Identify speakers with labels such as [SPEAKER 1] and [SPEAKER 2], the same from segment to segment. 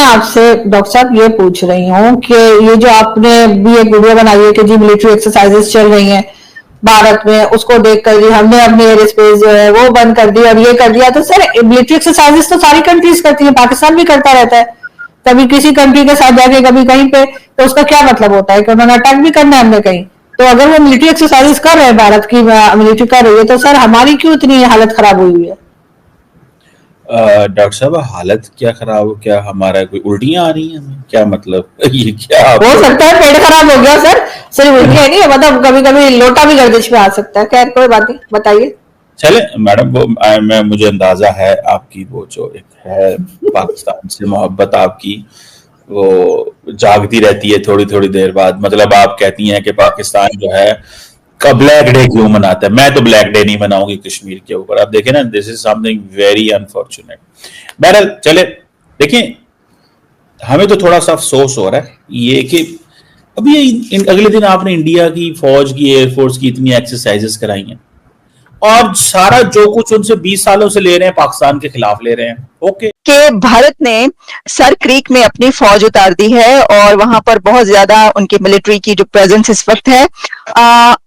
[SPEAKER 1] मैं आपसे डॉक्टर साहब ये पूछ रही हूँ कि ये जो आपने भी एक वीडियो बनाई है कि जी मिलिट्री एक्सरसाइजेस चल रही हैं भारत में, उसको देखकर जी हमने अपने एयर स्पेस जो है वो बंद कर दी और ये कर दिया। तो सर मिलिट्री एक्सरसाइजेस तो सारी कंट्रीज करती हैं, पाकिस्तान भी करता रहता है कभी किसी कंट्री के साथ जाके कभी कहीं पे, तो उसका क्या मतलब होता है कि उन्होंने अटैक भी करना है हमने कहीं। तो अगर वो मिलिट्री एक्सरसाइजेस कर रहे हैं, भारत की मिलिट्री कर रही है, तो सर हमारी क्यों इतनी हालत खराब हुई है?
[SPEAKER 2] डॉक्टर साहब हालत क्या खराब हो, क्या हमारा कोई उल्टियां आ रही हैं हमें, क्या मतलब ये क्या
[SPEAKER 1] हो सकता है पेट खराब हो गया सर, सिर्फ उल्टियां नहीं है, मतलब कभी कभी लोटा भी गर्दिश में आ सकता है। खैर कोई बात नहीं, बताइए।
[SPEAKER 2] चले मैडम, वो मैं मुझे अंदाजा है आपकी वो जो एक है पाकिस्तान से मोहब्बत आपकी, वो जागती रहती है थोड़ी थोड़ी देर बाद। मतलब आप कहती हैं कि पाकिस्तान जो है का ब्लैक डे क्यों मनाता है। मैं तो ब्लैक डे नहीं मनाऊंगी कश्मीर के ऊपर। आप देखें ना, this is something very unfortunate. बहरहाल चले देखें, हमें तो थोड़ा सा अफसोस हो रहा है ये कि अभी अगले दिन आपने इंडिया की फौज की, एयरफोर्स की इतनी एक्सरसाइजेस कराई हैं और सारा जो कुछ उनसे 20 सालों से ले रहे हैं पाकिस्तान के खिलाफ ले रहे हैं। ओके
[SPEAKER 3] कि भारत ने सर क्रीक में अपनी फौज उतार दी है और वहां पर बहुत ज्यादा उनकी मिलिट्री की जो प्रेजेंस इस वक्त है,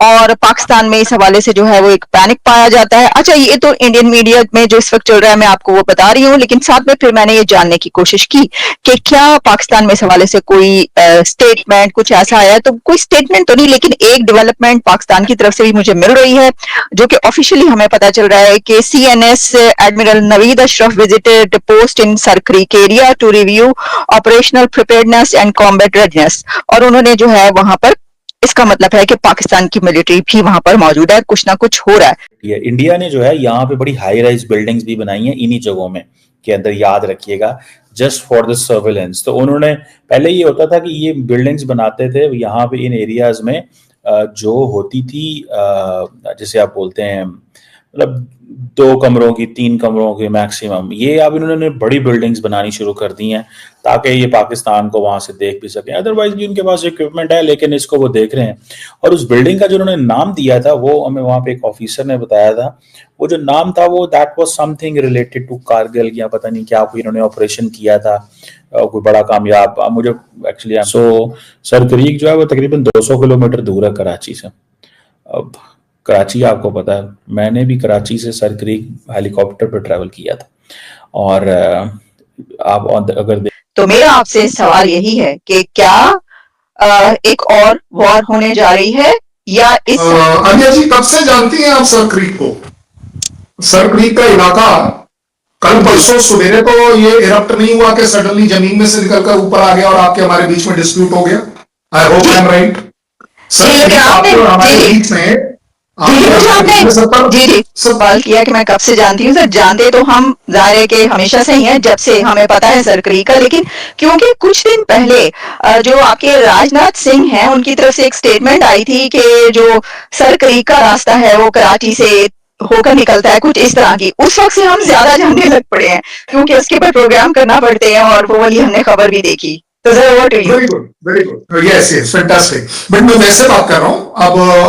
[SPEAKER 3] और पाकिस्तान में इस हवाले से जो है वो एक पैनिक पाया जाता है। अच्छा, ये तो इंडियन मीडिया में जो इस वक्त चल रहा है मैं आपको वो बता रही हूँ, लेकिन साथ में फिर मैंने ये जानने की कोशिश की कि क्या पाकिस्तान में इस हवाले से कोई स्टेटमेंट कुछ ऐसा आया है। तो कोई स्टेटमेंट तो नहीं, लेकिन एक डेवलपमेंट पाकिस्तान की तरफ से भी मुझे मिल रही है जो कि ऑफिशियली हमें पता चल रहा है कि CNS admiral Naveed Ashraf visited post in Sir Creek area to review operational preparedness and combat readiness. और उन्होंने जो है वहां पर, इसका मतलब है कि पाकिस्तान की मिलिट्री भी वहां पर मौजूद है, कुछ ना कुछ हो रहा है।
[SPEAKER 2] इंडिया ने जो है यहाँ पे बड़ी हाई राइज बिल्डिंग्स भी बनाई हैं इन्हीं जगहों में के अंदर, याद रखिएगा, जस्ट फॉर द सर्विलेंस। तो उन्होंने पहले ये होता था कि ये बिल्डिंग्स बनाते थे यहाँ पे इन एरियाज में जो होती थी जिसे आप बोलते हैं मतलब 2 कमरों की, 3 कमरों की मैक्सिमम, ये अब इन्होंने बड़ी बिल्डिंग्स बनानी शुरू कर दी हैं ताकि ये पाकिस्तान को वहां से देख भी सकें। अदरवाइज भी उनके पास इक्विपमेंट है, लेकिन इसको वो देख रहे हैं। और उस बिल्डिंग का जो उन्होंने नाम दिया था वो हमें वहां पे एक ऑफिसर ने बताया था, वो जो नाम था वो that was something related to Kargil या पता नहीं क्या, कोई इन्होंने ऑपरेशन किया था कोई बड़ा कामयाब। मुझे एक्चुअली सर क्रीक जो है वो तकरीबन 200 किलोमीटर दूर है कराची से। अब कराची आपको पता है, मैंने भी कराची से सर क्रीक हेलीकॉप्टर पर ट्रैवल किया था। और आप अगर
[SPEAKER 3] तो मेरा आपसे सवाल यही है कि क्या एक और वॉर होने जा रही है या इस
[SPEAKER 4] आलिया जी कब से जानती हैं आप सर क्रीक को? सर क्रीक का इलाका कल परसों सवेरे तो ये इरप्ट नहीं हुआ कि सडनली जमीन में से निकलकर ऊपर आ गया और आपके हमारे बीच में डिस्प्यूट हो गया। I hope I am right. Sir आपके और हमारे बीच में
[SPEAKER 3] जी सवाल किया कि मैं कब से जानती हूँ। सर जानते तो हम जाहिर है कि हमेशा से ही हैं, जब से हमें पता है सर क्रीक का। लेकिन क्योंकि कुछ दिन पहले जो आपके राजनाथ सिंह हैं उनकी तरफ से एक स्टेटमेंट आई थी कि जो सर क्रीक का रास्ता है वो कराची से होकर निकलता है, कुछ इस तरह की। उस वक्त से हम ज्यादा जानने लग पड़े हैं क्योंकि उसके ऊपर प्रोग्राम करना पड़ते हैं और वो वाली हमने खबर भी देखी। तो sir what do you?
[SPEAKER 4] Very good, yes yes, fantastic. But मैं वैसे बात कर रहा हूं,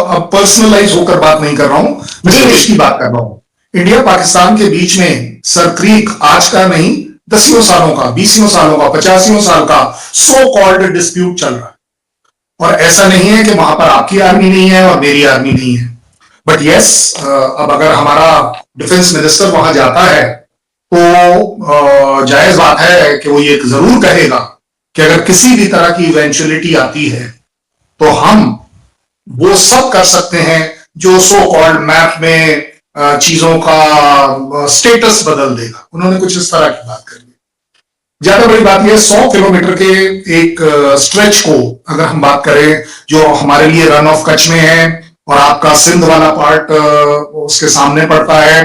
[SPEAKER 4] अब पर्सनलाइज होकर बात नहीं कर रहा हूं, मैं देश की बात कर रहा हूं। इंडिया पाकिस्तान के बीच में सर क्रीक आज का नहीं, 10 सालों का, 20 सालों का, 50 साल का सो कॉल्ड डिस्प्यूट चल रहा है। और ऐसा नहीं है कि वहां पर आपकी आर्मी नहीं है और मेरी आर्मी नहीं है। बट यस, अब अगर हमारा डिफेंस मिनिस्टर वहां जाता है तो जायज बात है कि वो ये जरूर कहेगा कि अगर किसी भी तरह की इवेंचुअलिटी आती है तो हम वो सब कर सकते हैं जो सो कॉल्ड मैप में चीजों का स्टेटस बदल देगा। उन्होंने कुछ इस तरह की बात करी। ज्यादा बड़ी बात यह 100 किलोमीटर के एक स्ट्रेच को अगर हम बात करें जो हमारे लिए रन ऑफ कच्छ में है और आपका सिंध वाला पार्ट उसके सामने पड़ता है,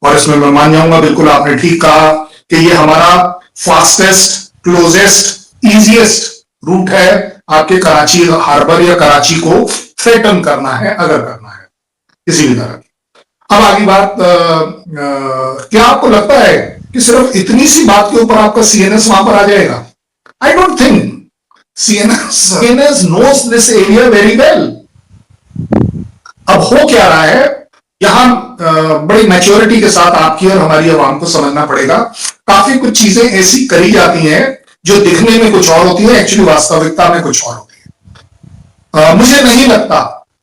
[SPEAKER 4] और इसमें मैं मान जाऊंगा बिल्कुल आपने ठीक कहा कि ये हमारा फास्टेस्ट, क्लोजेस्ट, इजीएस्ट रूट है आपके कराची हार्बर या कराची को थ्रेटन करना है अगर करना है किसी भी तरह की। अब आगे बात, क्या आपको लगता है कि सिर्फ इतनी सी बात के ऊपर आपका CNS वहां पर आ जाएगा? I don't think. CNS knows this area very well. अब हो क्या रहा है यहां, बड़ी मैच्योरिटी के साथ आपकी और हमारी आवाम को समझना पड़ेगा। काफी कुछ चीजें ऐसी करी जाती हैं जो दिखने में कुछ और होती है, एक्चुअली वास्तविकता में कुछ और होती है। मुझे नहीं लगता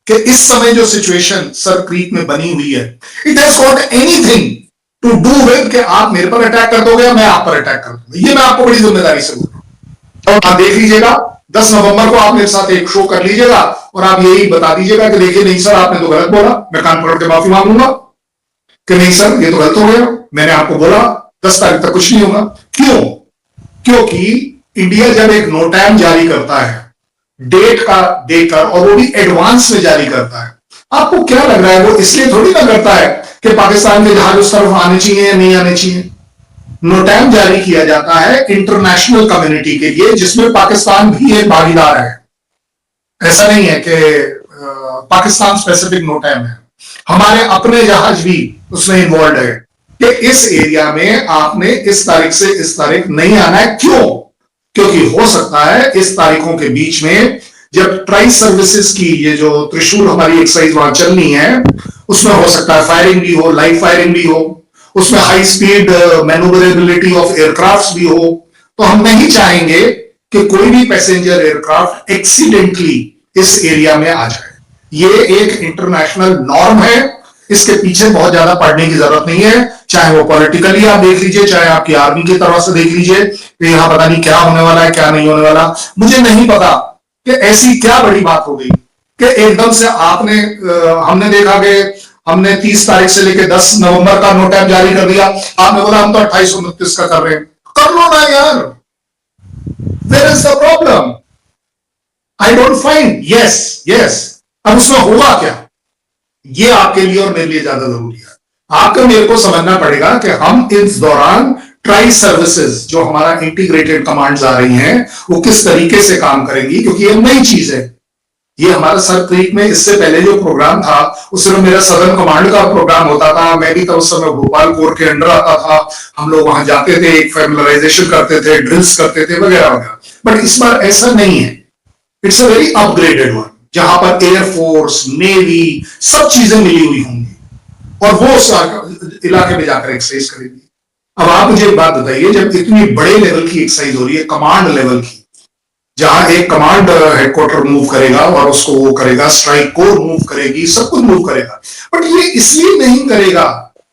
[SPEAKER 4] कि इस समय जो सिचुएशन सर क्रीक में बनी हुई है, it has got anything to do with कि आप मेरे पर अटैक कर दोगे या मैं आप पर अटैक कर दूंगा। ये मैं आपको बड़ी जिम्मेदारी से बोल रहा हूं। आप देख लीजिएगा 10 नवंबर को आप मेरे साथ एक शो कर लीजिएगा और आप यही बता दीजिएगा कि देखिए नहीं सर आपने तो गलत बोला, मैं कान पकड़ के माफी मांगूंगा कि नहीं सर ये तो गलत हो गया, मैंने आपको बोला 10 तारीख तक कुछ नहीं होगा। क्यों? क्योंकि इंडिया जब एक नोटैम जारी करता है डेट का देकर, और वो भी एडवांस में जारी करता है, आपको क्या लग रहा है वो इसलिए थोड़ी ना करता है कि पाकिस्तान के जहाज उस तरफ आने चाहिए या नहीं आने चाहिए। नोटैम जारी किया जाता है इंटरनेशनल कम्युनिटी के लिए, जिसमें पाकिस्तान भी एक भागीदार है। ऐसा नहीं है कि पाकिस्तान स्पेसिफिक नोटैम है, हमारे अपने जहाज भी उसमें इन्वॉल्व है कि इस एरिया में आपने इस तारीख से इस तारीख नहीं आना है। क्यों? क्योंकि हो सकता है इस तारीखों के बीच में जब ट्राई सर्विसेज की ये जो त्रिशूल हमारी एक्सरसाइज वहां चलनी है, उसमें हो सकता है फायरिंग भी हो, लाइव फायरिंग भी हो, उसमें high speed manoeuvrability of aircraft भी हो। तो हम नहीं चाहेंगे कि कोई भी पैसेंजर एयरक्राफ्ट एक्सीडेंटली इस एरिया में आ जाए। ये एक इंटरनेशनल नॉर्म है, इसके पीछे बहुत ज्यादा पढ़ने की जरूरत नहीं है। चाहे वो पॉलिटिकली आप देख लीजिए, चाहे आपकी आर्मी की तरफ से देख लीजिए कि यहां पता नहीं क्या होने वाला है क्या नहीं होने वाला। मुझे नहीं पता कि ऐसी क्या बड़ी बात हो गई कि एकदम से आपने हमने देखा कि हमने 30 तारीख से लेकर 10 नवंबर का नोटैम जारी कर दिया, आपने बोला हम तो 2829 का कर रहे हैं। कर लो ना यार, where is the problem? I don't find. Yes अब उसमें होगा क्या, ये आपके लिए और मेरे लिए ज्यादा जरूरी है। आपको मेरे को समझना पड़ेगा कि हम इस दौरान ट्राई सर्विसेज जो हमारा इंटीग्रेटेड कमांड्स आ रही हैं वो किस तरीके से काम करेंगी, क्योंकि ये नई चीज है। ये हमारा सर क्रीक में इससे पहले जो प्रोग्राम था उसमें मेरा सदर्न कमांड का प्रोग्राम होता था, मैं भी तो उस समय भोपाल कोर के अंडर आता था, हम लोग वहां जाते थे, एक फैमिलराइजेशन करते थे, ड्रिल्स करते थे वगैरह वगैरह। बट इस बार ऐसा नहीं है, it's a very upgraded one, जहां पर एयरफोर्स, नेवी सब चीजें मिली हुई होंगी और वो उस इलाके में जाकर एक्सरसाइज करेंगी। अब आप मुझे एक बात बताइए, जब इतनी बड़े लेवल की एक्सरसाइज हो रही है, कमांड लेवल की, जहां एक कमांड हेडक्वार्टर मूव करेगा और उसको वो करेगा, स्ट्राइक कोर मूव करेगी, सब कुछ मूव करेगा, बट ये इसलिए नहीं करेगा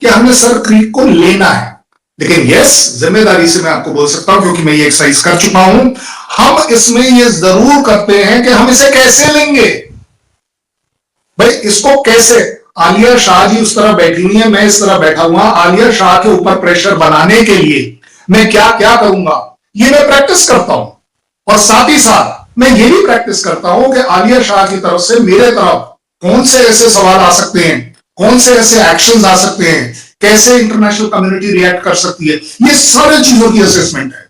[SPEAKER 4] कि हमने सर क्रीक को लेना है। लेकिन यस, जिम्मेदारी से मैं आपको बोल सकता हूं, क्योंकि मैं ये एक्सरसाइज कर चुका हूं, हम इसमें ये जरूर करते हैं कि हम इसे कैसे लेंगे। भाई इसको कैसे, आलिया शाह जी उस तरह बैठी हुई है, मैं इस तरह बैठा हुआ, आलिया शाह के ऊपर प्रेशर बनाने के लिए मैं क्या क्या करूंगा, ये मैं प्रैक्टिस करता हूं। और साथ ही साथ मैं ये भी प्रैक्टिस करता हूं कि आलिया शाह की तरफ से मेरे तरफ कौन से ऐसे सवाल आ सकते हैं, कौन से ऐसे एक्शंस आ सकते हैं, कैसे इंटरनेशनल कम्युनिटी रिएक्ट कर सकती है, ये सारी चीजों की असेसमेंट है।